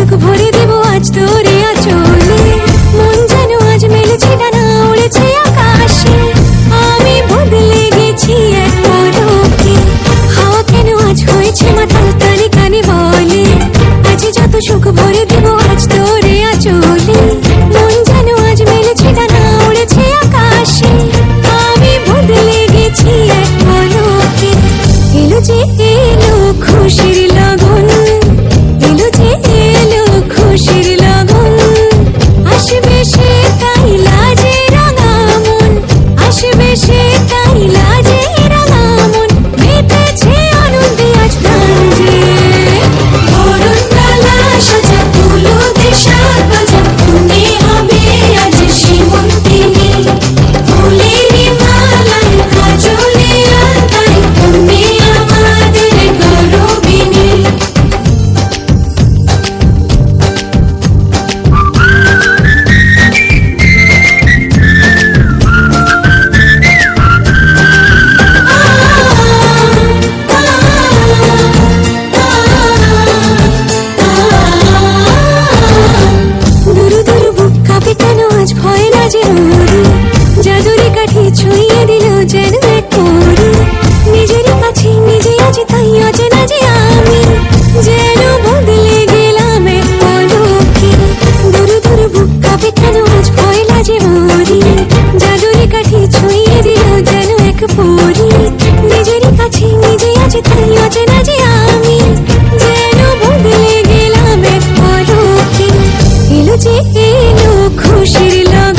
সুখ ভরে দেব আজ তোরে আঁচলে। মন যেন আজ মেলেছে ডানা, উড়েছে আকাশে। আমি বদলে গেছি এক পলকে, হাওয়া কেন আজ হয়েছে মাতাল, কানে কানে বলে আজ যত সুখ ভরে দেব আজ তোরে আঁচলে। মন যেন আজ মেলেছে ডানা, উড়েছে আকাশে। আমি বদলে গেছি এক পলকে। এলো যে এলো খুশির লগন, এলো যে এলো খুশির লগন। আসবে সে তাই লাজে রাঙা মন, আসবে সে তাই লাজে রাঙা মন। মেতেছে আনন্দে আজ প্রাণ যে, বরণডালা সাজা তুলো দেশার বাজা। মনে হবে আজ সীমন্তিনী, ফুলেরই মালায় কাজলে আলতায়। তুমি আমাদের গৌরবিনী। দুরু দুরু বুক কাঁপে কেন আজ ভয় লাজে ওরে। জাদুরে কাঠি ছুঁয়ে দিল যেন এক পরি। নিজেরই কাছে নিজে আছি তাই অচেনা যে আমি, যেন বদলে গেলাম এক পলকে। দুরু দুরু বুক কাঁপে কেন আজ ভয় লাজে ওরে। জাদুরে কাঠি ছুঁয়ে দিল যেন এক পরি। নিজেরই কাছে নিজে আছি তাই অচেনা যে আমি, যেন বদলে গেলাম এক পলকে। এলো যে এলো খুশির লগন।